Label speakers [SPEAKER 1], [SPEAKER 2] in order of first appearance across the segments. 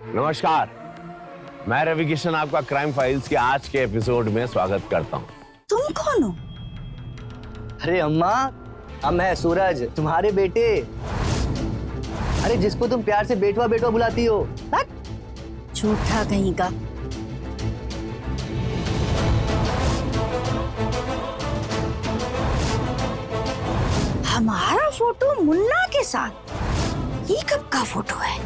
[SPEAKER 1] नमस्कार, मैं रवि किशन आपका क्राइम फाइल्स के आज के एपिसोड में स्वागत करता हूँ।
[SPEAKER 2] तुम कौन हो?
[SPEAKER 3] अरे अम्मा, अब मैं सूरज, तुम्हारे बेटे। अरे जिसको तुम प्यार से बेटवा बेटवा बुलाती हो।
[SPEAKER 2] झूठा कहीं का। हमारा फोटो मुन्ना के साथ? ये कब का फोटो है?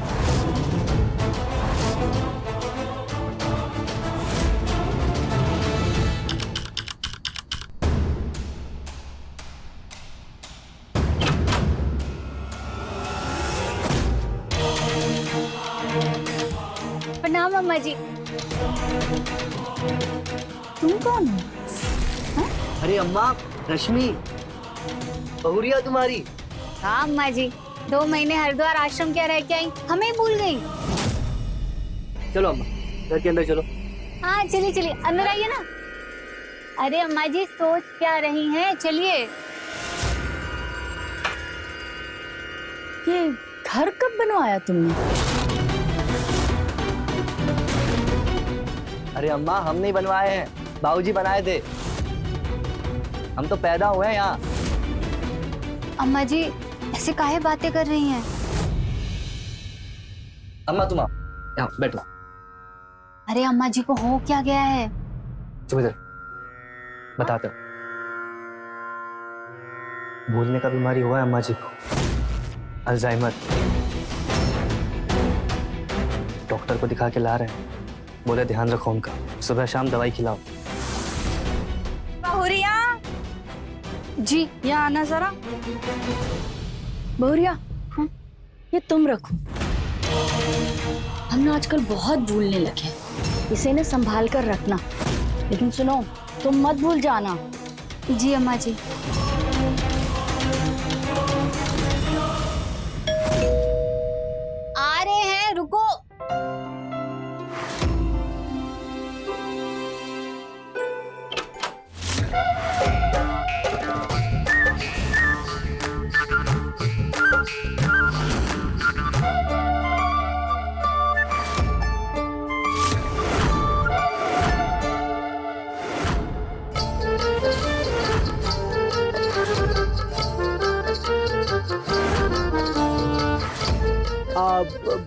[SPEAKER 4] प्रणाम अम्मा जी।
[SPEAKER 2] तुम कौन हो?
[SPEAKER 3] अरे अम्मा, रश्मि, बहुरिया तुम्हारी।
[SPEAKER 4] हाँ अम्मा जी, 2 महीने हरिद्वार आश्रम क्या रह के आई, हमें भूल गई।
[SPEAKER 3] चलो अम्मा, घर के अंदर चलो।
[SPEAKER 4] हाँ चलिए चलिए, अंदर आइए ना। अरे अम्मा जी सोच क्या रही हैं, चलिए।
[SPEAKER 2] ये घर कब बनवाया तुमने?
[SPEAKER 3] अरे अम्मा, हम नहीं बनवाए हैं, बाबूजी बनाए थे। हम तो पैदा हुए हैं यहाँ।
[SPEAKER 4] अम्मा जी ऐसे काहे बातें कर रही हैं?
[SPEAKER 3] अम्मा तुम आओ, यहाँ बैठो।
[SPEAKER 4] अरे अम्मा जी को हो क्या गया है?
[SPEAKER 3] तुम इधर, बताता हूँ। भूलने का बीमारी हुआ है अम्मा जी को, अल्जाइमर। डॉक्टर को दिखा के ला रहे हैं, बोले ध्यान रखो उनका, सुबह शाम दवाई खिलाओ।
[SPEAKER 2] बहुरिया
[SPEAKER 4] जी
[SPEAKER 2] यहाँ आना जरा। बहुरिया, हाँ? ये तुम रखो। हम ना आजकल बहुत भूलने लगे, इसे ना संभाल कर रखना। लेकिन सुनो, तुम मत भूल जाना।
[SPEAKER 4] जी अम्मा जी। आ रहे हैं, रुको।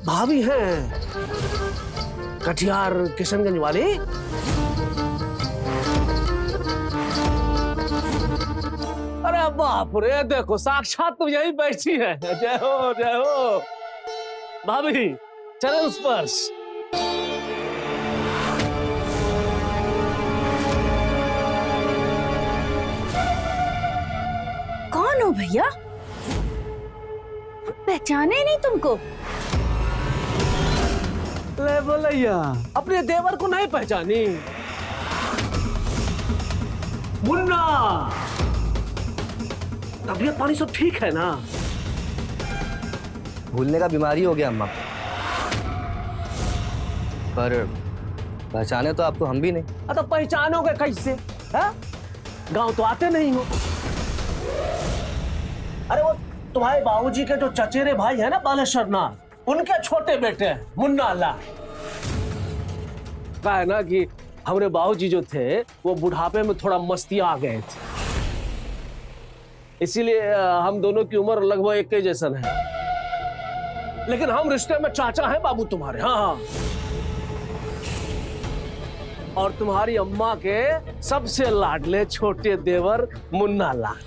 [SPEAKER 5] भाभी हैं कटिहार किशनगंज वाली। अरे बाप रे, देखो साक्षात तो यही बैठी है। जय हो जय हो भाभी, चरण स्पर्श।
[SPEAKER 2] कौन हो भैया? पहचाने नहीं तुमको?
[SPEAKER 5] ले बोलैया, अपने देवर को नहीं पहचानी? मुन्ना, तबीयत पानी सब ठीक है ना?
[SPEAKER 3] भूलने का बीमारी हो गया अम्मा, पर पहचाने तो आपको हम भी नहीं।
[SPEAKER 5] तो पहचानोगे कैसे? गांव तो आते नहीं हो। अरे वो तुम्हारे बाबूजी के जो चचेरे भाई है ना बालेश्वर नाथ, उनके छोटे बेटे मुन्ना लाल। कहा है ना कि हमारे बाबूजी जो थे वो बुढ़ापे में थोड़ा मस्ती आ गए थे, इसीलिए हम दोनों की उम्र लगभग एक के जैसन है। लेकिन हम रिश्ते में चाचा हैं बाबू तुम्हारे। हाँ, और तुम्हारी अम्मा के सबसे लाडले छोटे देवर मुन्ना लाल।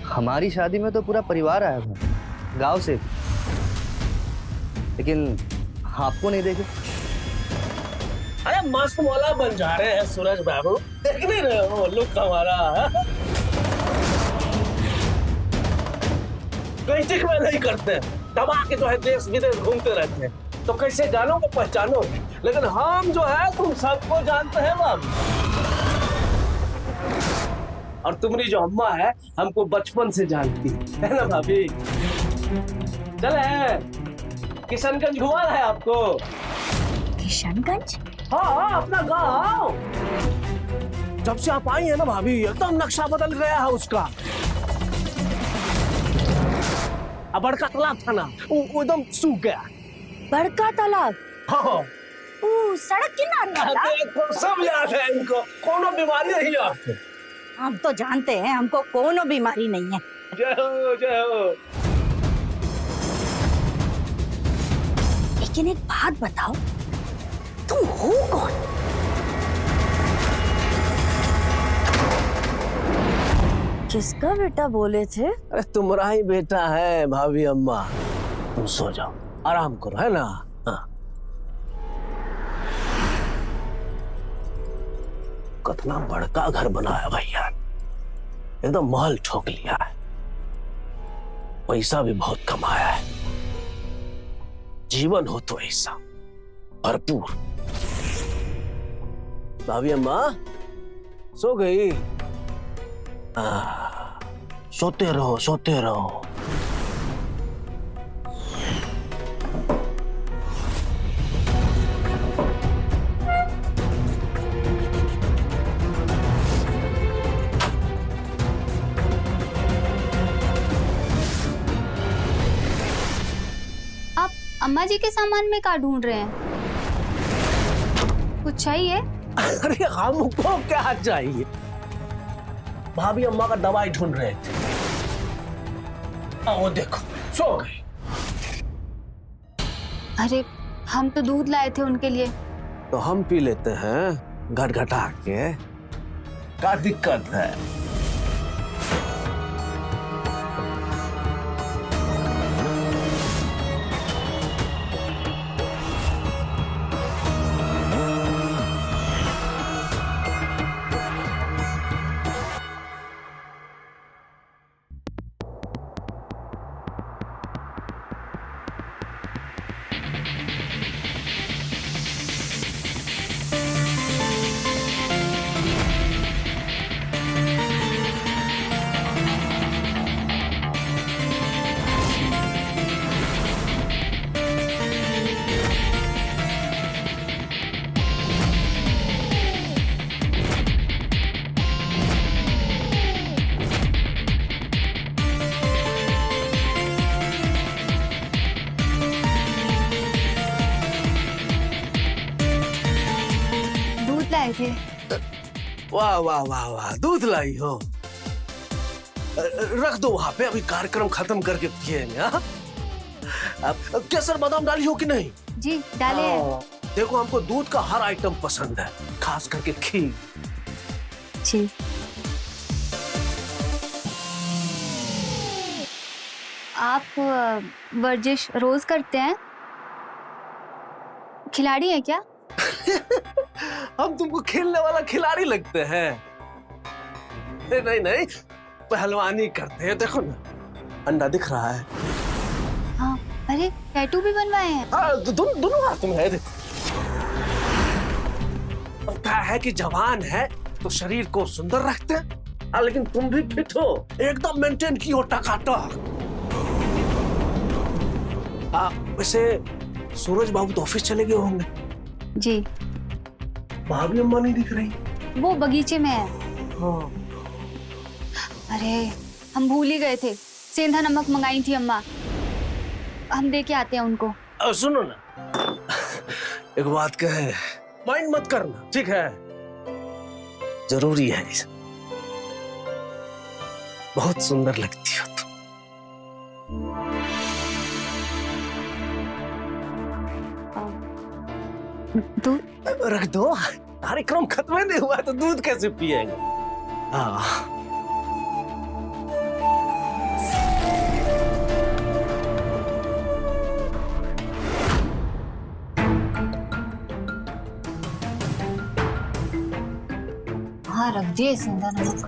[SPEAKER 3] हमारी शादी में तो पूरा परिवार आया था, गांव से, लेकिन आपको नहीं देखे।
[SPEAKER 5] अरे मस्त मौला बन जा रहे हैं सूरज बाबू, देख नहीं रहे हो लुक हमारा? कोई चिक में नहीं करते, दबा के जो है देश विदेश घूमते रहते हैं, तो कैसे जानोगे पहचानोगे? लेकिन हम जो है तुम सबको जानते हैं बाबू। और तुम्हारी जो अम्मा है हमको बचपन से जानती है ना भाभी? चले किशनगंज घुमा है आपको।
[SPEAKER 2] किशनगंज?
[SPEAKER 5] हाँ, अपना गाँव। जब से आप आई है ना भाभी, एकदम नक्शा बदल गया है उसका। अब बड़का तालाब था ना, वो एकदम सूख गया।
[SPEAKER 2] बड़का तालाब
[SPEAKER 5] हाँ,
[SPEAKER 2] ओ सड़क किनारे वाला।
[SPEAKER 5] देखो सब याद है इनको, कोनो बीमारी नहीं है।
[SPEAKER 2] हम तो जानते हैं हमको कोनो बीमारी नहीं है।
[SPEAKER 5] जय हो जय हो।
[SPEAKER 2] लेकिन एक बात बताओ, तुम हो कौन? किसका बेटा बोले थे?
[SPEAKER 5] अरे तुम्हारा ही बेटा है भाभी अम्मा। तुम सो जाओ, आराम करो, है ना? हाँ। कितना बड़का घर बनाया भैया, एकदम महल ठोक लिया है, पैसा भी बहुत कमाया है। जीवन हो तो ऐसा भरपूर। भाभी अम्मा सो गई? सोते रहो सोते रहो।
[SPEAKER 4] आप अम्मा जी के सामान में क्या ढूंढ रहे हैं? कुछ चाहिए?
[SPEAKER 5] अरे हमको क्या चाहिए, भाभी अम्मा का दवाई ढूंढ रहे थे। वो देखो सो गई।
[SPEAKER 4] अरे हम तो दूध लाए थे उनके लिए।
[SPEAKER 5] तो हम पी लेते हैं घटघटा के, क्या दिक्कत है?
[SPEAKER 4] लाए थे।
[SPEAKER 5] वाह वाह वाह वाह, दूध लाई हो। रख दो वहां पे, अभी कार्यक्रम खत्म करके पिएंगे। हाँ? अब केसर बादाम डाली हो कि नहीं?
[SPEAKER 4] जी डाले हैं।
[SPEAKER 5] देखो हमको दूध का हर आइटम पसंद है, खास करके खीर।
[SPEAKER 4] जी आप वर्जिश रोज करते हैं? खिलाड़ी है क्या?
[SPEAKER 5] हम तुमको खेलने वाला खिलाड़ी लगते हैं? नहीं नहीं, पहलवानी करते हैं। देखो ना, अंडा दिख रहा है।
[SPEAKER 4] हाँ, अरे टैटू भी बनवाए हैं।
[SPEAKER 5] हाँ, दोनों हाथ में है। पता है कि जवान है तो शरीर को सुंदर रखते हैं। हाँ, लेकिन तुम भी फिट हो, एकदम मेंटेन की हो टकाटक। वैसे सूरज बाबू तो ऑफिस चले गए होंगे।
[SPEAKER 4] जी
[SPEAKER 5] भाभी अम्मा नहीं दिख रही।
[SPEAKER 4] वो बगीचे में है।
[SPEAKER 5] हाँ।
[SPEAKER 4] अरे हम भूल ही गए थे, सेंधा नमक मंगाई थी अम्मा, हम दे के आते हैं उनको।
[SPEAKER 5] सुनो ना, एक बात कहे, माइंड मत करना, ठीक है? जरूरी है, बहुत सुंदर लगती हो तुम।
[SPEAKER 4] दूध
[SPEAKER 5] रख दो, कार्यक्रम खत्म नहीं हुआ तो दूध कैसे पिएंगे? हाँ।
[SPEAKER 4] हाँ रख दिए सेंधा नमक,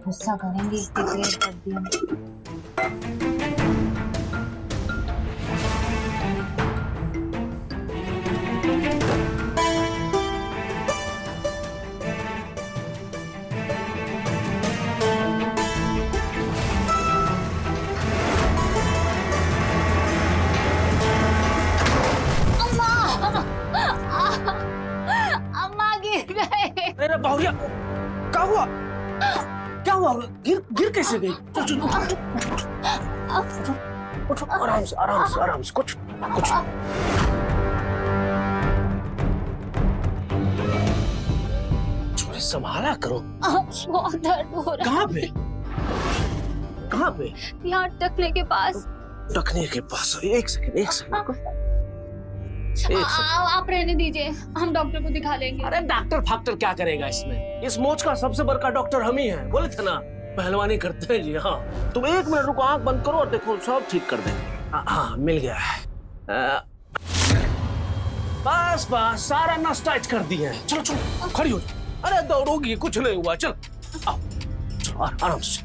[SPEAKER 4] गुस्सा करेंगे इतनी देर कर दिया।
[SPEAKER 5] अरे बहुरिया, क्या हुआ? क्या हुआ? गिर गिर कैसे गई? उठो, आराम से आराम से आराम से, कुछ कुछ। थोड़ी संभाला करो।
[SPEAKER 2] बहुत दर्द हो रहा
[SPEAKER 5] कहाँ पे? कहाँ पे?
[SPEAKER 2] है यहाँ टखने के पास।
[SPEAKER 5] टखने के पास? एक सेकंड, एक सेकंड।
[SPEAKER 2] आप रहने दीजिए, हम डॉक्टर को दिखा लेंगे।
[SPEAKER 5] अरे डॉक्टर फाक्टर क्या करेगा इसमें? इस मोच का सबसे बड़ा डॉक्टर हम ही हैं। बोले थे ना पहलवानी करते हैं जी। हाँ, तुम 1 मिनट रुको, आंख बंद करो और देखो सब ठीक कर देंगे। हाँ, मिल गया है। बस बस, सारा नस टाइट कर दिए हैं। चलो चलो, खड़ी हो जाओ। अरे दौड़ोगी, कुछ नहीं हुआ। चल आओ, चलो आराम से।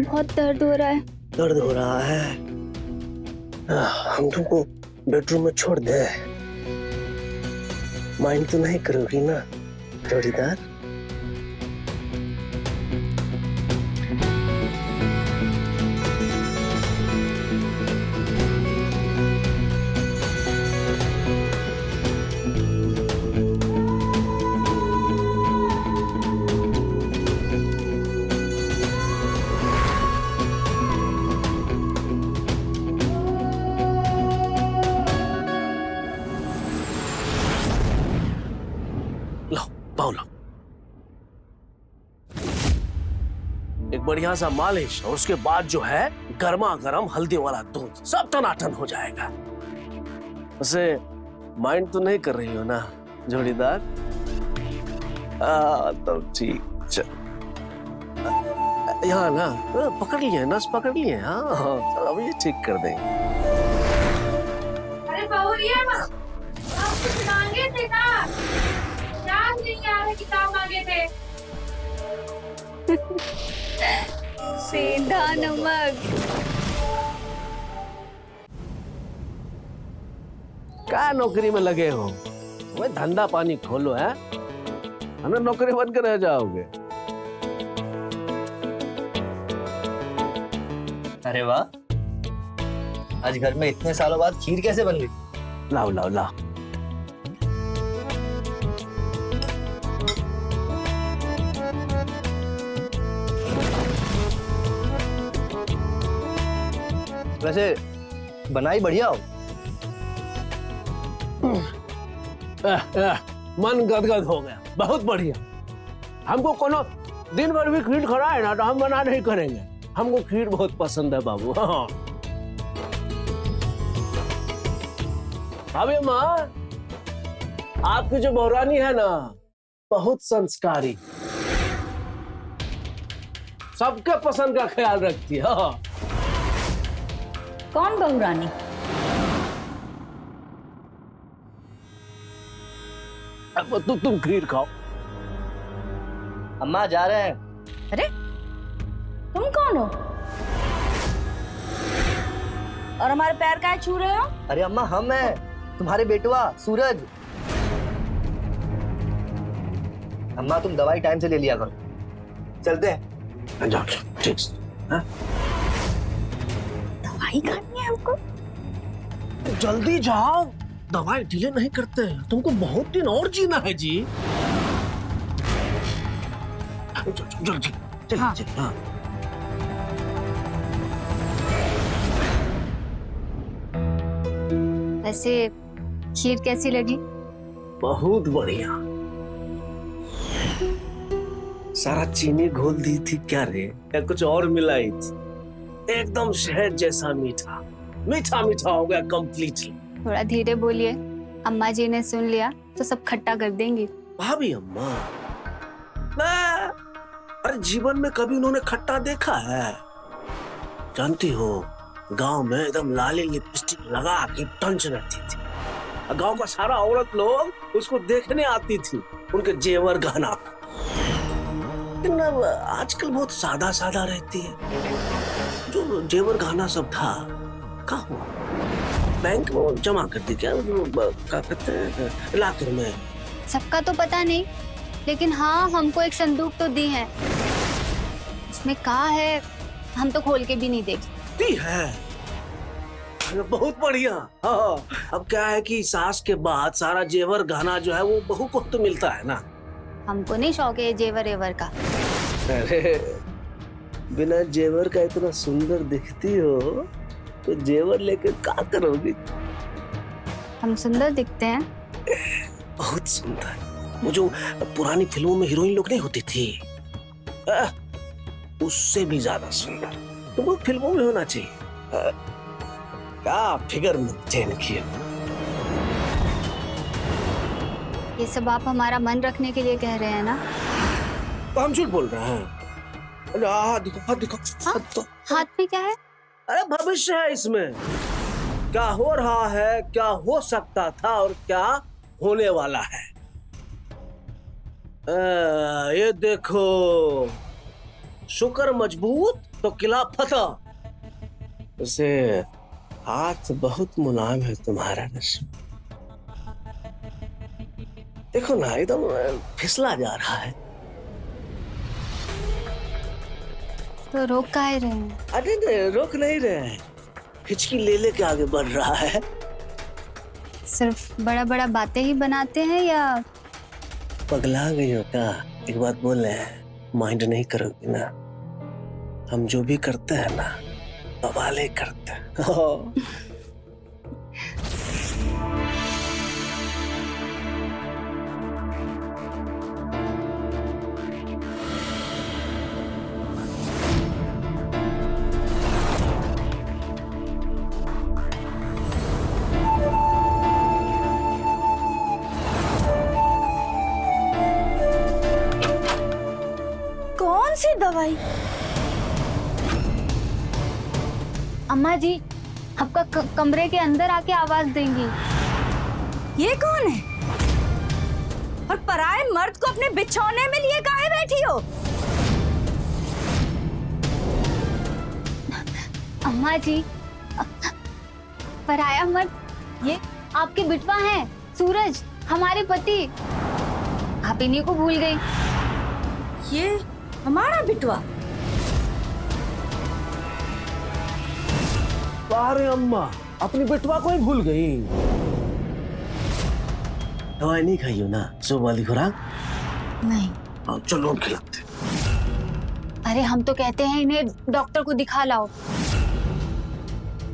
[SPEAKER 2] बहुत दर्द हो रहा है।
[SPEAKER 5] दर्द हो रहा है? हम तुमको बेडरूम में छोड़ दे। माइंड तो नहीं करोगी ना जोड़ीदार? पाओ, एक बढ़िया सा मालिश और उसके बाद जो है गर्मा गर्म हल्दी वाला दूध, सब टनाटन हो जाएगा। उसे माइंड तो नहीं कर रही हो ना जोड़ीदार? तो ठीक, चल यहाँ ना पकड़ लिए, नस पकड़ लिए। हाँ, अब ये ठीक कर देंगे।
[SPEAKER 6] अरे बहुरिया आप कुछ मांगे थे ना? याद नहीं आ रहा किताब मांगे थे।
[SPEAKER 2] सेंधा नमक।
[SPEAKER 5] क्या नौकरी में लगे हो? वही धंधा पानी खोलो है, हमें नौकरी बन के रह जाओगे।
[SPEAKER 3] अरे वाह, आज घर में इतने सालों बाद खीर कैसे बन गई?
[SPEAKER 5] लाओ लाओ लाओ।
[SPEAKER 3] वैसे बनाई बढ़िया हो।
[SPEAKER 5] मन गदगद हो गया, बहुत बढ़िया। हमको कोनो दिन भर भी खीर खराए ना तो हम मना नहीं करेंगे। हमको खीर बहुत पसंद है बाबू। हाँ भाभी माँ, आपकी जो बहुरानी है ना, बहुत संस्कारी, सबके पसंद का ख्याल रखती है। हाँ।
[SPEAKER 2] कौन बहुरानी?
[SPEAKER 5] अब तुम खीर खाओ।
[SPEAKER 3] अम्मा जा रहे हैं।
[SPEAKER 2] अरे तुम कौन हो और हमारे पैर काहे छू रहे हो?
[SPEAKER 3] अरे अम्मा, हम हैं तुम्हारे बेटवा सूरज। अम्मा तुम दवाई टाइम से ले लिया करो। चलते हैं।
[SPEAKER 5] जाओ, ठीक।
[SPEAKER 2] दवाई खानी है हमको?
[SPEAKER 5] जल्दी जाओ, दवाई डिले नहीं करते हैं। तुमको बहुत दिन और जीना है जी। जल्दी चल।
[SPEAKER 2] हाँ।
[SPEAKER 5] हाँ।
[SPEAKER 4] वैसे खीर कैसी लगी?
[SPEAKER 5] बहुत बढ़िया। सारा चीनी घोल दी थी क्या रे, या कुछ और मिलाई थी? एकदम शहद जैसा मीठा, मीठा मीठा हो गया कंप्लीटली।
[SPEAKER 4] थोड़ा धीरे बोलिए, अम्मा जी ने सुन लिया तो सब खट्टा कर देंगी।
[SPEAKER 5] भाभी अम्मा, अरे जीवन में कभी उन्होंने खट्टा देखा है? जानती हो, गांव में एकदम लाली लिपस्टिक लगा के टंच रहती थी। गांव का सारा औरत लोग उसको देखने आती थी, उनके जेवर गहना। लेकिन आजकल बहुत सादा सादा रहती है। जो जेवर गहना सब था, कहाँ हुआ? बैंक में जमा कर दी क्या? क्या कहते हैं, लाकर में?
[SPEAKER 4] सबका तो पता नहीं, लेकिन हाँ हमको एक संदूक तो दी है। उसमें कहा है हम तो खोल के भी नहीं देखे।
[SPEAKER 5] दी है? बहुत बढ़िया। हाँ, अब क्या है कि सास के बाद सारा जेवर गहना जो है वो बहू को तो मिलता है ना।
[SPEAKER 4] हमको नहीं शौक है ये जेवर एवर का।
[SPEAKER 5] अरे बिना जेवर का इतना सुंदर दिखती हो तो जेवर लेकर क्या करोगी?
[SPEAKER 4] हम सुंदर दिखते हैं।
[SPEAKER 5] बहुत सुंदर। वो जो पुरानी फिल्मों में हीरोइन लोग नहीं होती थी, उससे भी ज्यादा सुंदर। तुमको फिल्मों में होना चाहिए। क्या फिगर मेंटेन किया।
[SPEAKER 4] ये सब आप हमारा मन रखने के लिए कह रहे हैं ना?
[SPEAKER 5] तो हम झूठ बोल रहे हैं। अरे हाथ दिखो, हाथ दिखो, हाथ दिखो।
[SPEAKER 4] हाथ में क्या है?
[SPEAKER 5] अरे भविष्य है इसमें। क्या हो रहा है, क्या हो सकता था और क्या होने वाला है। ये देखो, शुक्र मजबूत तो किला फतेह। उसे हाथ बहुत मुलायम है तुम्हारा नशीब। देखो ना, एकदम फिसला जा रहा है।
[SPEAKER 4] तो रोक काहे रहे हैं?
[SPEAKER 5] अरे नहीं, रोक नहीं रहे हैं, हिचकी ले लेके आगे बढ़ रहा है।
[SPEAKER 4] सिर्फ बड़ा बड़ा बातें ही बनाते हैं या
[SPEAKER 5] पगला गई हो क्या? एक बात बोले, माइंड नहीं करोगी ना? हम जो भी करते हैं ना, बवाले करते हैं।
[SPEAKER 2] कौन सी दवाई?
[SPEAKER 4] अम्मा जी आपका कमरे के अंदर आके आवाज देंगी।
[SPEAKER 2] ये कौन है? और पराये मर्द को अपने बिछौने में लिए काहे बैठी हो?
[SPEAKER 4] अम्मा जी, पराया मर्द ये आपके बिटवा हैं, सूरज, हमारे पति। आप इन्हीं को भूल गई।
[SPEAKER 2] ये हमारा बिटवा?
[SPEAKER 5] अरे अम्मा, अपनी बेटवा को ही भूल गई। दवाई नहीं खाई हो ना, सो वाली खुराक?
[SPEAKER 2] नहीं।
[SPEAKER 5] हाँ, चलो हम खिलाते।
[SPEAKER 4] अरे हम तो कहते हैं इन्हें डॉक्टर को दिखा लाओ,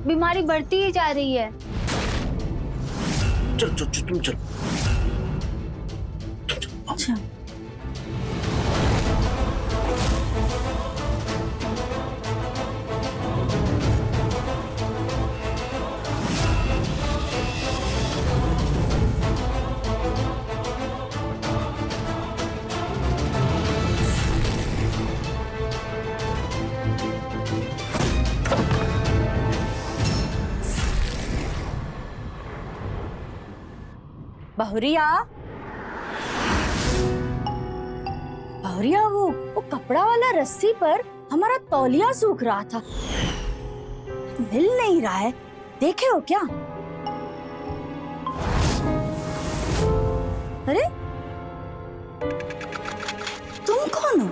[SPEAKER 4] बीमारी बढ़ती ही जा रही है।
[SPEAKER 5] चल चल चल, तुम चलो।
[SPEAKER 2] अच्छा। बहुरिया, बहुरिया, वो कपड़ा वाला रस्सी पर हमारा तौलिया सूख रहा था, मिल नहीं रहा है, देखे हो क्या? अरे तुम कौन हो?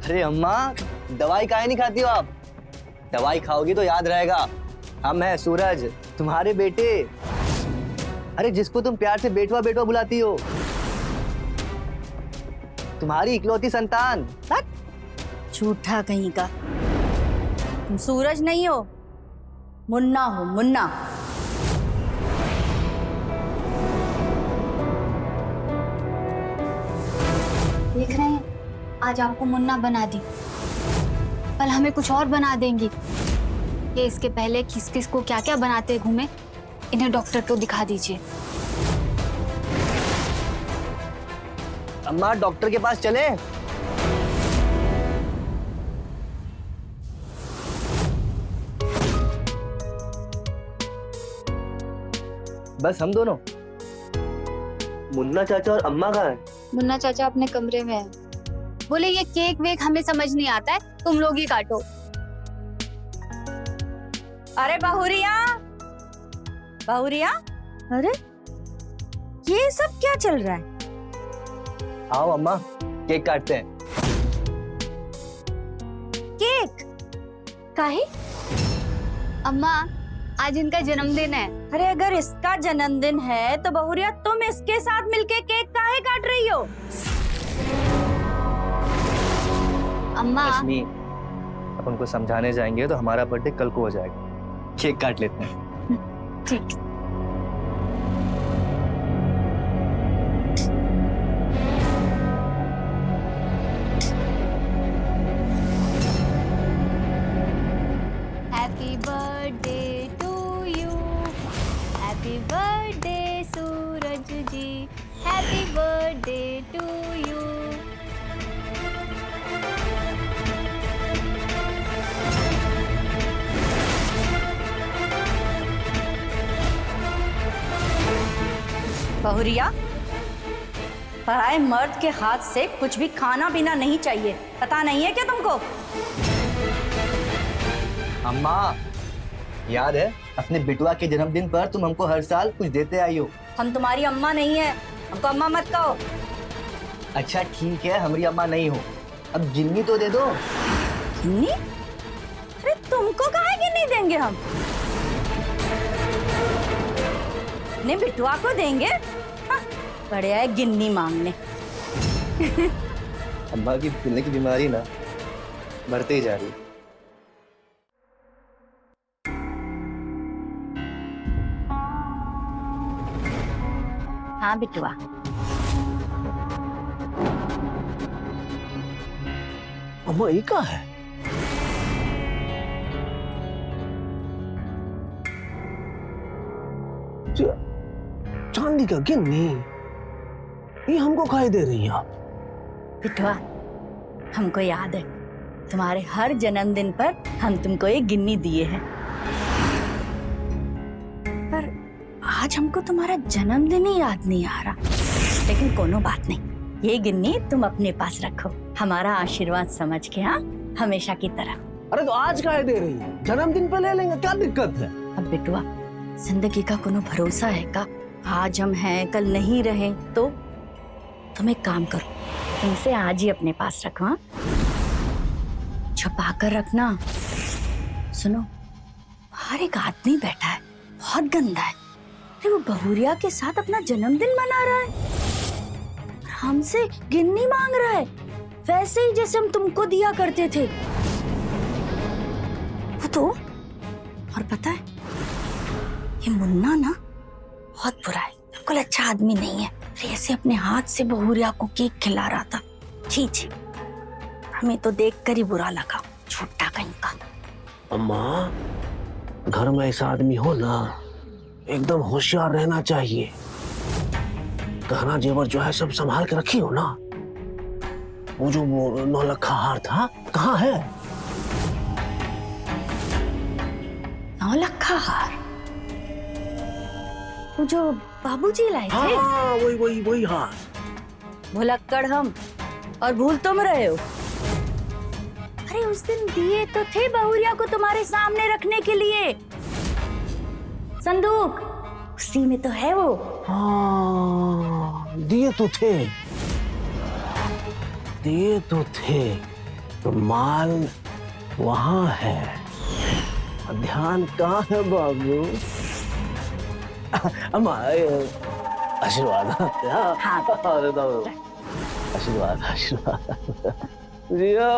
[SPEAKER 3] अरे अम्मा, दवाई काहे नहीं खाती हो आप? दवाई खाओगी तो याद रहेगा। हम हैं सूरज, तुम्हारे बेटे। अरे जिसको तुम प्यार से बेटवा बेटवा बुलाती हो, तुम्हारी इकलौती संतान।
[SPEAKER 2] झूठा कहीं का। तुम सूरज नहीं हो, मुन्ना हो, मुन्ना।
[SPEAKER 4] देख रहे हैं, आज आपको मुन्ना बना दी, कल हमें कुछ और बना देंगी। ये इसके पहले किस किस को क्या क्या बनाते घूमे, इन्हें डॉक्टर को दिखा दीजिए।
[SPEAKER 3] अम्मा, डॉक्टर के पास चले? बस हम दोनों? मुन्ना चाचा और अम्मा कहाँ हैं?
[SPEAKER 4] मुन्ना चाचा अपने कमरे में है। बोले ये केक वेक हमें समझ नहीं आता है, तुम लोग ही काटो।
[SPEAKER 2] अरे बहुरिया, बहुरिया, अरे ये सब क्या चल रहा है?
[SPEAKER 3] आओ अम्मा, केक काटते हैं।
[SPEAKER 2] केक? काहे?
[SPEAKER 4] अम्मा आज इनका जन्मदिन है।
[SPEAKER 2] अरे अगर इसका जन्मदिन है तो बहुरिया तुम इसके साथ मिलके केक काहे काट रही हो?
[SPEAKER 4] अम्मा
[SPEAKER 3] रश्मि, अब उनको समझाने जाएंगे तो हमारा बर्थडे कल को हो जाएगा। केक काट लेते हैं।
[SPEAKER 4] ठीक। Happy birthday to you, happy birthday Suraj ji, happy birthday to you.
[SPEAKER 2] बहुरिया, पराए मर्द के हाथ से कुछ भी खाना पीना नहीं चाहिए, पता नहीं है क्या तुमको?
[SPEAKER 3] अम्मा, याद है अपने बिटुआ के जन्मदिन पर तुम हमको हर साल कुछ देते आई हो।
[SPEAKER 2] हम तुम्हारी अम्मा नहीं है, हमको अम्मा मत कहो।
[SPEAKER 3] अच्छा ठीक है, हमारी अम्मा नहीं हो, अब गिन्नी तो दे दो।
[SPEAKER 2] गिन्नी? अरे तुमको काहे गिन्नी देंगे हम? अपने बिटुआ को देंगे? हाँ, बड़े आए गिन्नी मांगने।
[SPEAKER 3] अम्मा की दिल की बीमारी ना बढ़ते ही जा रही है।
[SPEAKER 2] हाँ बिटुआ,
[SPEAKER 5] अम्मा ये का है? चांदी का गिन्नी, ये हमको खाई दे रही हैं आप?
[SPEAKER 2] बिटुआ हमको याद है, तुम्हारे हर जन्मदिन पर हम तुमको एक गिन्नी दिए हैं, पर आज हमको तुम्हारा जन्मदिन ही याद नहीं आ रहा। लेकिन कोनो बात नहीं, ये गिन्नी तुम अपने पास रखो, हमारा आशीर्वाद समझ के। हाँ, हमेशा की तरह।
[SPEAKER 5] अरे तो आज काहे दे रही है? जन्मदिन पे ले लेंगे, क्या दिक्कत है?
[SPEAKER 2] अब बिटुआ, जिंदगी का कोनो भरोसा है का? आज हम हैं, कल नहीं रहे तो तुम एक काम करो, तुमसे आज ही अपने पास रखो। हाँ? छुपा कर रखना। सुनो, बाहर एक आदमी बैठा है, बहुत गंदा है। अरे वो बहुरिया के साथ अपना जन्मदिन मना रहा है, हमसे गिन्नी मांग रहा है, वैसे ही जैसे हम तुमको दिया करते थे। वो तो, और पता है, ये मुन्ना ना बहुत बुरा है, बिल्कुल अच्छा आदमी नहीं है। अरे ऐसे अपने हाथ से बहुरिया को केक खिला रहा था। छी छी, हमें तो देखकर ही बुरा लगा, छोटा कहीं का।
[SPEAKER 5] अम्मा, घर में ऐसा आदमी हो ना, एकदम होशियार रहना चाहिए। गहना जेवर जो है सब संभाल के रखी हो ना। वो जो वो 9 लखा हार था, कहाँ है?
[SPEAKER 2] 9 लखा हार? वो जो बाबूजी लाए थे?
[SPEAKER 5] हाँ, वही हार।
[SPEAKER 2] भुलक्कड़ हम, और भूल तुम रहे हो। अरे उस दिन दिए तो थे बहुरिया को तुम्हारे सामने रखने के लिए, संदूक उसी में तो है वो।
[SPEAKER 5] हाँ, दिए तो थे, तो माल वहां है, ध्यान कहाँ है बाबू? अम्मा, आशीर्वाद।
[SPEAKER 2] हाँ।
[SPEAKER 5] आशीर्वाद जियो।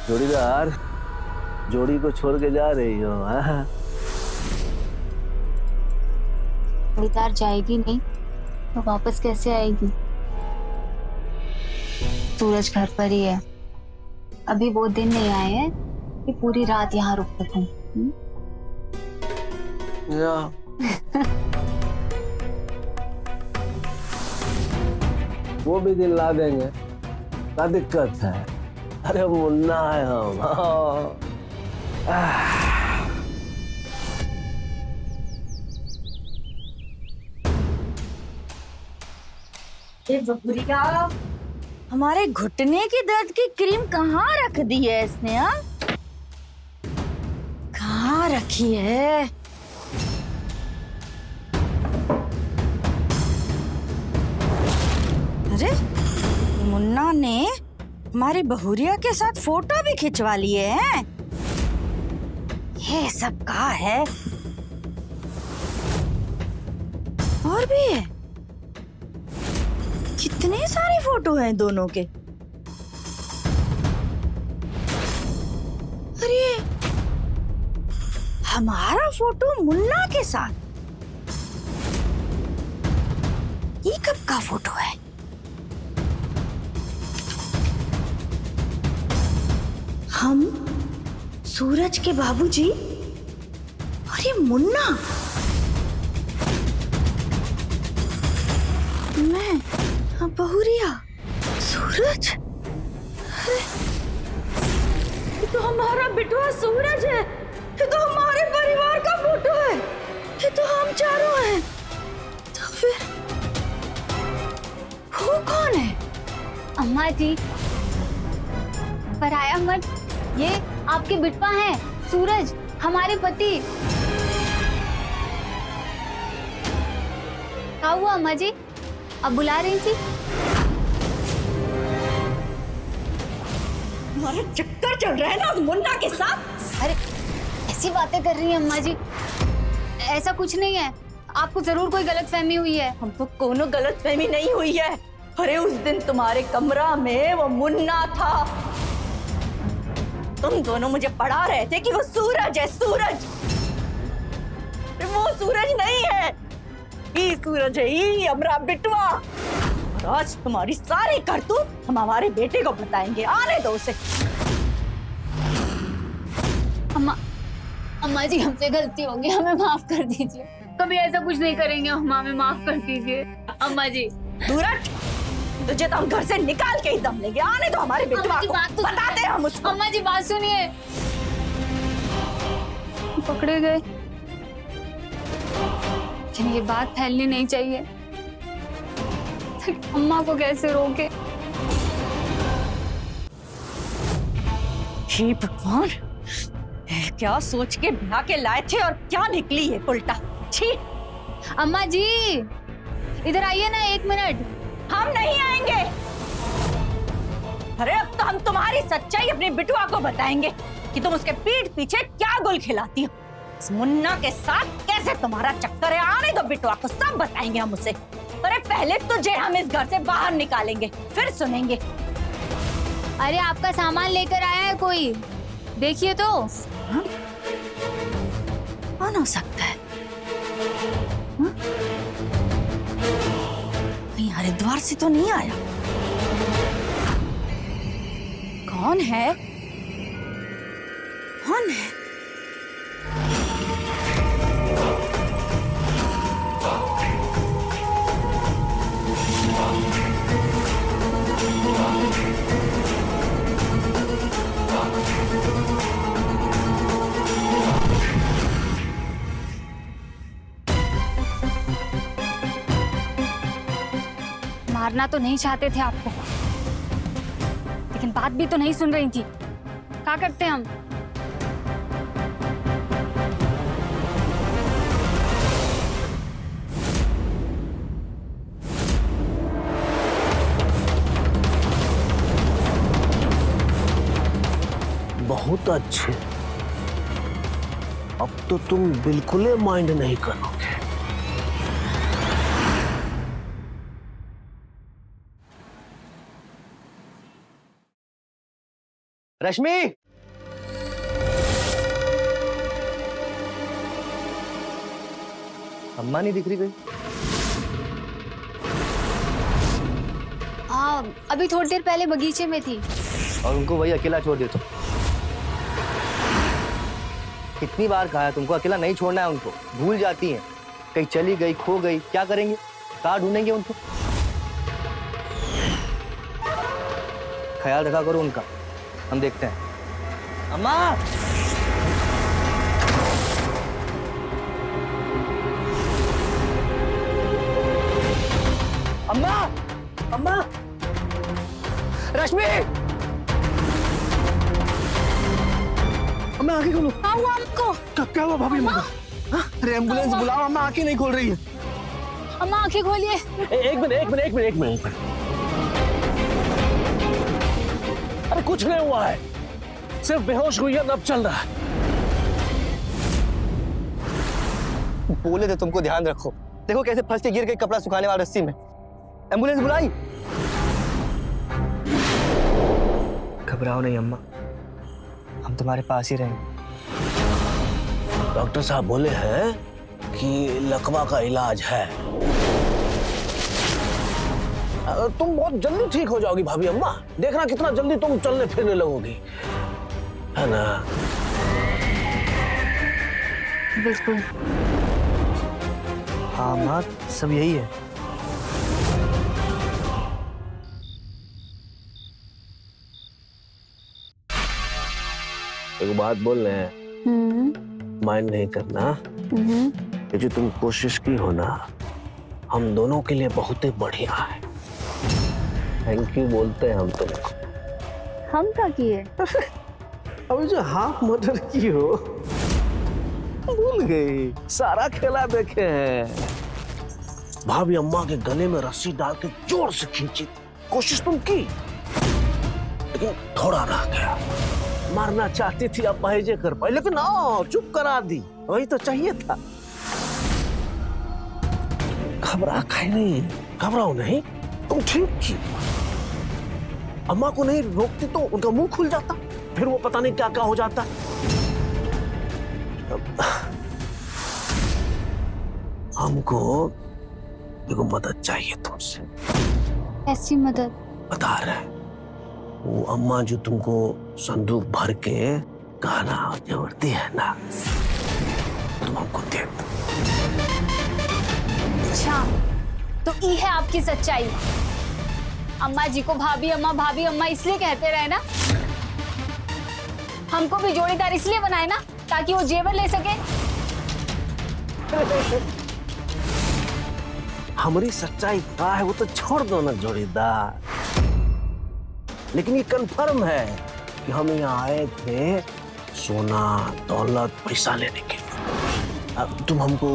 [SPEAKER 5] जोड़ीदार, जोड़ी को छोड़ के जा रही हो? हाँ?
[SPEAKER 4] जोड़ीदार जाएगी नहीं तो वापस कैसे आएगी? सूरज घर पर ही है। अभी वो दिन नहीं आए हैं कि पूरी रात यहाँ रुक सकूं।
[SPEAKER 5] या वो भी दिन ला देंगे, क्या दिक्कत है? अरे मुन्ना है हम। हाँ।
[SPEAKER 2] हमारे घुटने के दर्द की क्रीम कहाँ रख दी है इसने? हाँ, कहाँ रखी है? अरे मुन्ना ने हमारी बहुरिया के साथ फोटो भी खिंचवा लिए हैं। ये सब कहाँ है? और भी है, कितने सारे फोटो हैं दोनों के। अरे हमारा फोटो मुन्ना के साथ, ये कब का फोटो है? हम, सूरज के बाबूजी और ये मुन्ना। मैं बहुरिया, सूरज। अरे ये तो हमारा बिटुआ सूरज है। ये तो हमारे परिवार का फोटो है। ये तो हम चारों हैं। तो फिर वो कौन है?
[SPEAKER 4] अम्मा जी, पराया मत। ये आपके बिटवा हैं, सूरज, हमारे पति। क्या हुआ अम्मा जी, अब बुला रही थी?
[SPEAKER 2] हमारा चक्कर चल रहा है ना उस मुन्ना के साथ।
[SPEAKER 4] अरे ऐसी बातें कर रही हैं अम्मा जी, ऐसा कुछ नहीं है। आपको जरूर कोई गलतफहमी हुई है।
[SPEAKER 2] हमको कोनो गलतफहमी नहीं हुई है। अरे उस दिन तुम्हारे कमरा में वो मुन्ना था। तुम दोनों मुझे पढ़ा रहे थे कि वो सूरज है, सूरज। वो सूरज नहीं है, ये सूरज है, ये हमारा बिटवा। और आज तुम्हारी सारी करतूत हम हमारे बेटे को बताएंगे। आने दो उसे।
[SPEAKER 4] अम्मा जी, हमसे गलती होगी, हमें माफ कर दीजिए। कभी ऐसा कुछ नहीं करेंगे हम, हमें माफ कर दीजिए अम्मा जी।
[SPEAKER 2] सूरज, तुझे तो हम घर से निकाल के ही दम लेंगे। आने दो हमारे बेटवा को, बताते हैं हम उसको।
[SPEAKER 4] अम्मा जी बात सुनिए। पकड़े गए, लेकिन ये बात फैलनी नहीं चाहिए। अम्मा को कैसे रोके?
[SPEAKER 2] हे भगवान, क्या सोच के ब्याह के लाए थे और क्या निकली है उल्टा। छी।
[SPEAKER 4] अम्मा जी इधर आइए ना, 1 मिनट।
[SPEAKER 2] हम नहीं आएंगे। अरे अब तो हम तुम्हारी सच्चाई अपने बिटुआ को बताएंगे कि तुम उसके पीठ पीछे क्या गुल खिलाती हो। इस मुन्ना के साथ कैसे तुम्हारा चक्कर है। आने दो बिटुआ को, सब बताएंगे हम उसे। अरे पहले तुझे हम इस घर से बाहर निकालेंगे, फिर सुनेंगे।
[SPEAKER 4] अरे आपका सामान लेकर आया है कोई, देखिए तो।
[SPEAKER 2] कौन हो सकता है? कहीं हरिद्वार से तो नहीं आया? कौन है? कौन है?
[SPEAKER 4] मारना तो नहीं चाहते थे आपको, लेकिन बात भी तो नहीं सुन रही थी। क्या करते हम?
[SPEAKER 5] बहुत अच्छे, अब तो तुम बिल्कुल माइंड नहीं करोगे।
[SPEAKER 3] रश्मि, अम्मा नहीं दिख रही कहीं?
[SPEAKER 4] हाँ, अभी थोड़ी देर पहले बगीचे में थी।
[SPEAKER 3] और उनको वही अकेला छोड़ देते। कितनी बार कहा है तुमको अकेला नहीं छोड़ना है उनको, भूल जाती हैं। कहीं चली गई, खो गई, क्या करेंगे? कहाँ ढूंढेंगे उनको? ख्याल रखा करो उनका, हम देखते हैं। अम्मा, अम्मा, अम्मा, रश्मि, अम्मा आंखें खोलो।
[SPEAKER 2] क्या हुआ आपको?
[SPEAKER 3] क्या हुआ भाभी? अम्मा, अरे एम्बुलेंस बुलाओ, अम्मा आंखें नहीं खोल रही है।
[SPEAKER 4] अम्मा आंखें खोलिए।
[SPEAKER 1] एक मिनट। अरे कुछ नहीं हुआ है, सिर्फ बेहोश हुई है, नब्ज चल रहा है।
[SPEAKER 3] बोले थे तुमको ध्यान रखो, देखो कैसे फंस के गिर गई कपड़ा सुखाने वाली रस्सी में। एम्बुलेंस बुलाई। घबराओ नहीं अम्मा, हम तुम्हारे पास ही रहेंगे।
[SPEAKER 5] डॉक्टर साहब बोले हैं कि लकवा का इलाज है। तुम बहुत जल्दी ठीक हो जाओगी भाभी अम्मा, देखना कितना जल्दी तुम चलने फिरने लगोगी, है ना?
[SPEAKER 4] बिल्कुल।
[SPEAKER 3] हाँ माँ, सब यही है।
[SPEAKER 5] एक बात बोल रहे हैं, माइंड नहीं करना। ये जो तुम कोशिश की हो ना, हम दोनों के लिए बहुत ही बढ़िया है। थैंक यू बोलते हैं हम तुमको।
[SPEAKER 4] हम क्या किए?
[SPEAKER 5] अभी जो हाफ मर्डर की हो, भूल गई, सारा खेला देखे हैं। भाभी अम्मा के गले में रस्सी डाल के जोर से खींची, कोशिश तुम की, लेकिन थोड़ा रह गया। मारना चाहती थी, अब पहेजे कर पाई, लेकिन चुप करा दी, वही तो चाहिए था। घबराओ नहीं, तुम ठीक थी। अम्मा को नहीं रोकती तो उनका मुंह खुल जाता, फिर वो पता नहीं क्या क्या हो जाता। हमको देखो मदद चाहिए तुमसे।
[SPEAKER 4] ऐसी मदद?
[SPEAKER 5] बता रहे, वो अम्मा जो तुमको संदूक भर के गहना जबरती है ना, तुम हमको दे दो।
[SPEAKER 4] अच्छा, तो ये है आपकी सच्चाई। अम्मा जी को भाभी अम्मा इसलिए कहते रहे ना, हमको भी जोड़ीदार इसलिए बनाए ना ताकि वो जेवर ले सके।
[SPEAKER 5] हमारी सच्चाई क्या है वो तो छोड़ दो ना जोड़ीदार, लेकिन ये कंफर्म है कि हम यहाँ आए थे सोना दौलत पैसा लेने के लिए। अब तुम हमको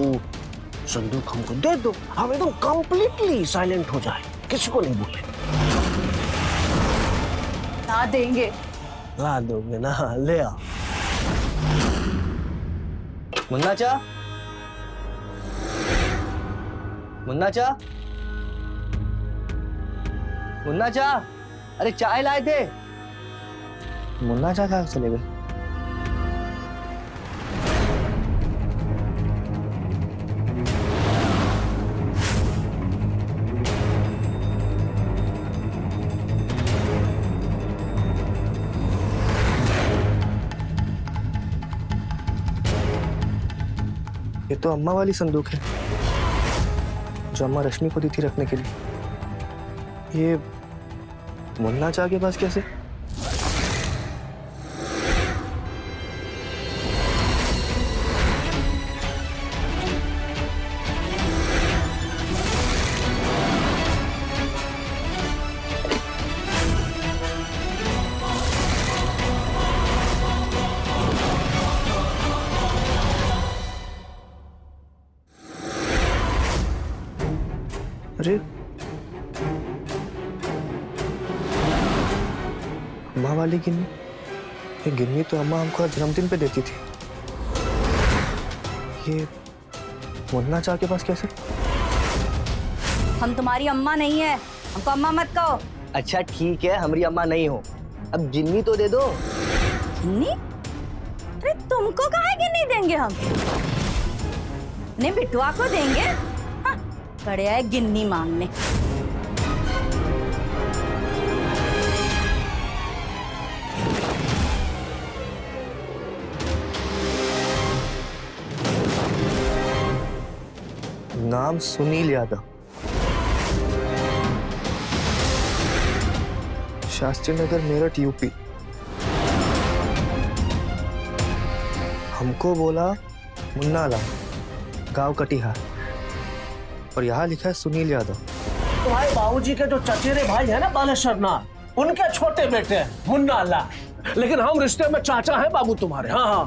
[SPEAKER 5] संदूक हमको दे दो, हम एकदम कंप्लीटली साइलेंट हो जाए, किसी को नहीं बोले।
[SPEAKER 4] ना देंगे।
[SPEAKER 5] ला दोगे ना? ले आओ।
[SPEAKER 3] मुन्ना चा, मुन्ना चा, मुन्ना चा, अरे चाय लाए थे। मुन्ना चा कहाँ चले गए? ये तो अम्मा वाली संदूक है जो अम्मा रश्मि को दी थी रखने के लिए। ये मुन्ना चाह के पास कैसे? अरे अम्मा वाली गिन्नी, ये गिन्नी तो अम्मा हमको जन्मदिन पे देती थी। ये मुन्ना चाह के पास कैसे?
[SPEAKER 2] हम तुम्हारी अम्मा नहीं है, हमको अम्मा मत कहो।
[SPEAKER 3] अच्छा ठीक है, हमारी अम्मा नहीं हो, अब गिन्नी तो दे दो।
[SPEAKER 2] गिन्नी? अरे तुमको काहे गिन्नी देंगे हम? नहीं बिटुआ को देंगे। हाँ, पड़े आए गिन्नी मांगने।
[SPEAKER 3] नाम सुनील यादव, शास्त्री नगर, मेरठ, यूपी। हमको बोला मुन्ना लाल, गांव कटिहार, और यहाँ लिखा है सुनील यादव।
[SPEAKER 5] तुम्हारे बाबूजी के जो चचेरे भाई है ना बालेश्वर नाथ, उनके छोटे बेटे हैं मुन्ना लाल, लेकिन हम रिश्ते में चाचा हैं बाबू तुम्हारे। हाँ हाँ।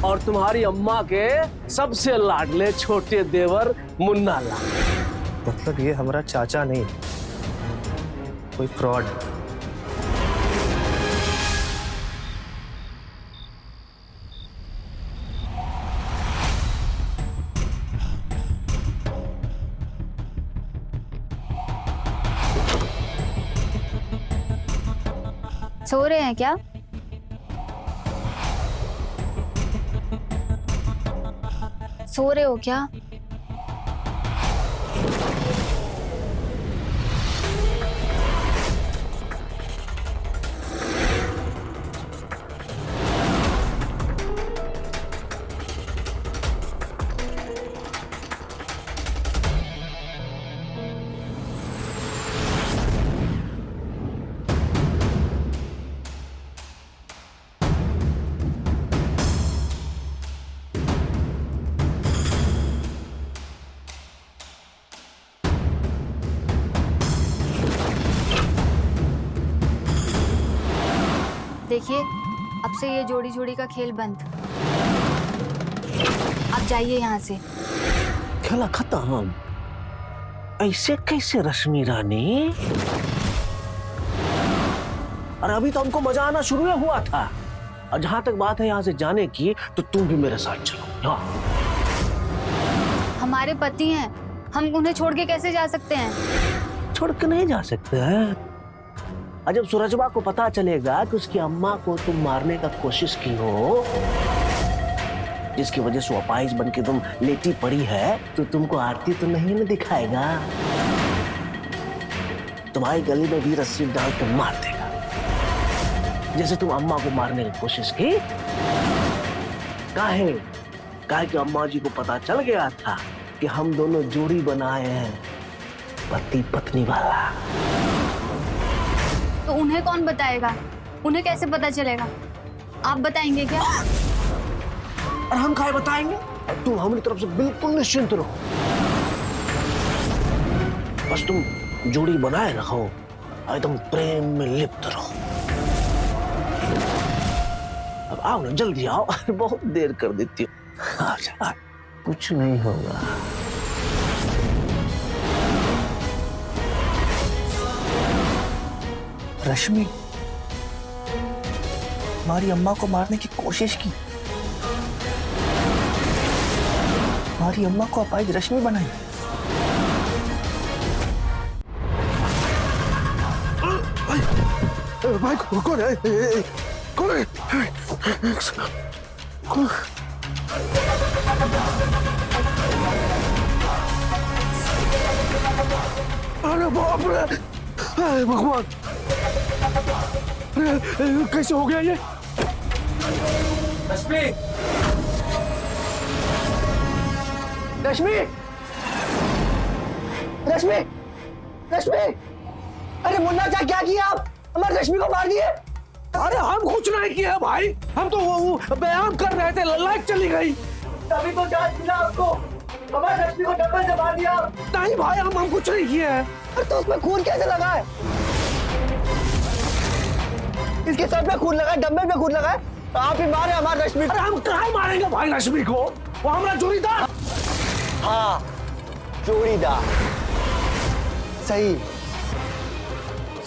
[SPEAKER 5] और तुम्हारी अम्मा के सबसे लाडले छोटे देवर मुन्ना लाल।
[SPEAKER 3] मतलब ये हमारा चाचा नहीं, कोई फ्रॉड।
[SPEAKER 4] सो रहे हैं क्या? सो रहे हो क्या? देखिए, अब से ये जोड़ी जोड़ी का खेल बंद। आप जाइए यहाँ से।
[SPEAKER 5] खेला खत्म? ऐसे कैसे रश्मि रानी? अरे अभी तो हमको मजा आना शुरू हुआ था। और जहां तक बात है यहाँ से जाने की, तो तुम भी मेरे साथ चलो। हाँ।
[SPEAKER 4] हमारे पति हैं, हम उन्हें छोड़ के कैसे जा सकते हैं?
[SPEAKER 5] छोड़ के नहीं जा सकते हैं। और जब सूरजबा को पता चलेगा कि उसकी अम्मा को तुम मारने का कोशिश की हो, जिसकी वजह से अपाहिज बन के तुम लेटी पड़ी है, तो तुमको आरती तो नहीं ना दिखाएगा। तुम्हारी गली में भी रस्सी डाल के मार देगा, जैसे तुम अम्मा को मारने की कोशिश की। काहे कि अम्मा जी को पता चल गया था कि हम दोनों जोड़ी बनाए हैं, पति पत्नी वाला।
[SPEAKER 4] तो उन्हें कौन बताएगा? उन्हें कैसे पता चलेगा? आप बताएंगे क्या?
[SPEAKER 5] और हम काहे बताएंगे? तुम हमारी तरफ से बिल्कुल निश्चिंत रहो। बस तुम जोड़ी बनाए रखो, एकदम प्रेम में लिप्त रहो। अब आओ ना, जल्दी आओ। बहुत देर कर देती हो। आ, कुछ नहीं होगा।
[SPEAKER 3] रश्मि हमारी अम्मा को मारने की कोशिश की, हमारी अम्मा को अपाहिज रश्मि बनाई।
[SPEAKER 5] भाई कौन है? कौन है? अरे बाप रे, अरे भगवान, कैसे हो गया ये?
[SPEAKER 3] रश्मि, रश्मि, रश्मि, रश्मि, अरे मुन्ना क्या क्या किया आप? हमारे रश्मि को मार दिए।
[SPEAKER 5] अरे हम कुछ नहीं किया भाई, हम तो वो व्यायाम कर रहे थे, लाइट चली गई।
[SPEAKER 3] तभी तो जांच मिला आपको, हमारे रश्मि को डब्बल से मार दिया।
[SPEAKER 5] नहीं भाई, हम कुछ नहीं किया है।
[SPEAKER 3] अरे तो उसमें खून कैसे लगा है? इसके सर पे खून लगा है, डब्बल पे खून लगा है, तो आप ही मारे हमारे रश्मि को।
[SPEAKER 5] अरे हम कहाँ मारेंगे भाई रश्मि को? वो हमारा जोड़ीदार।
[SPEAKER 3] हाँ, जोड़ीदार सही,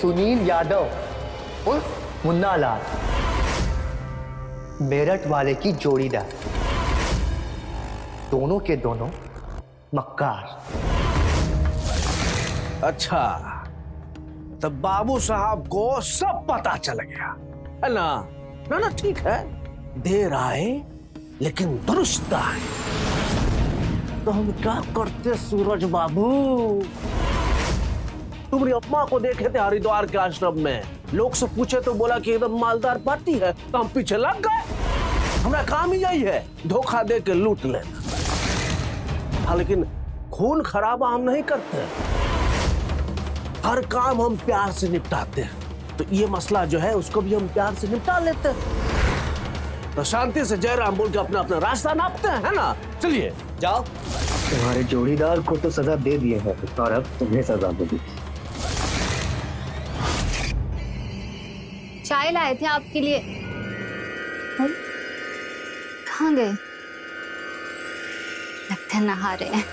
[SPEAKER 3] सुनील यादव उर्फ मुन्ना लाल, मेरठ वाले की जोड़ीदार, दोनों के दोनों मक्कार।
[SPEAKER 5] अच्छा, तब बाबू साहब को सब पता चल गया है ना। ना ना ठीक है, देर आए लेकिन दुरुस्त आए। तो हम क्या करते सूरज बाबू? तुम्हारी अम्मा को देखे थे हरिद्वार के आश्रम में, लोग से पूछे तो बोला कि एकदम मालदार पार्टी है, तो हम पीछे लग गए। हमारा काम ही यही है, धोखा दे के लूट लेना। हाँ, लेकिन खून खराबा हम नहीं करते, हर काम हम प्यार से निपटाते हैं। तो ये मसला जो है उसको भी हम प्यार से निपटा लेते हैं। तो शांति से जयराम बोल के अपना अपना रास्ता नापते हैं, है ना। चलिए
[SPEAKER 3] जाओ। तुम्हारे जोड़ीदार को तो सजा दे दिए हैं और अब तुम्हें सजा मिली।
[SPEAKER 4] चाय लाए थे आपके लिए। कहाँ गए? लगता है नहा रहे हैं।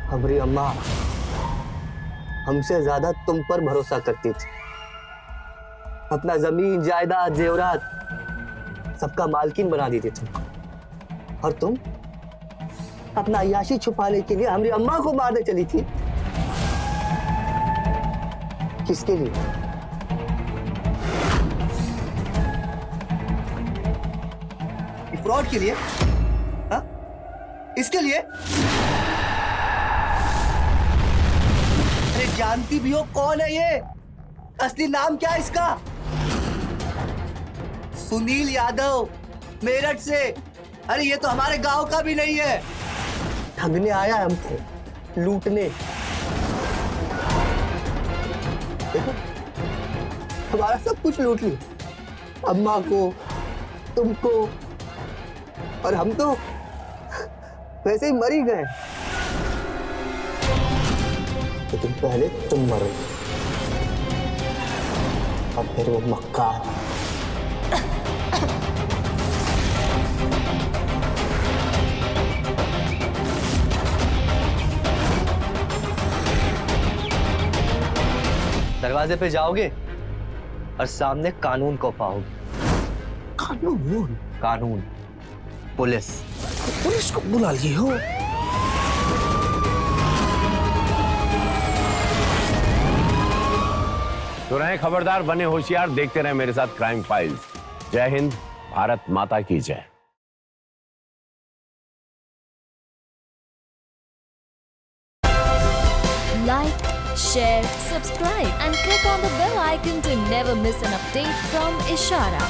[SPEAKER 3] हमारी अम्मा हमसे ज्यादा तुम पर भरोसा करती थी। अपना जमीन जायदाद जेवरात सबका मालकिन बना देती तुमको, और तुम अपना अय्याशी छुपाने के लिए हमारी अम्मा को मारने चली थी। किसके लिए? फ्रॉड के लिए? हा? इसके लिए? अरे जानती भी हो कौन है ये? असली नाम क्या है इसका? सुनील यादव, मेरठ से। अरे ये तो हमारे गांव का भी नहीं है। ठगने आया है हमको, लूटने। देखो, हमारा सब कुछ लूट लिया, अम्मा को, तुमको, और हम तो वैसे ही मर ही गए। लेकिन पहले तुम मरो, और फिर वो मक्का। दरवाजे पे जाओगे और सामने कानून को पाओगे।
[SPEAKER 5] कानून?
[SPEAKER 3] कानून, पुलिस।
[SPEAKER 5] पुलिस को बुला लिए हो?
[SPEAKER 1] तो रहें खबरदार, बने होशियार, देखते रहें मेरे साथ क्राइम फाइल्स। जय हिंद, भारत माता की जय।
[SPEAKER 7] Like, share, subscribe and click on the bell icon to never miss an update from Ishara.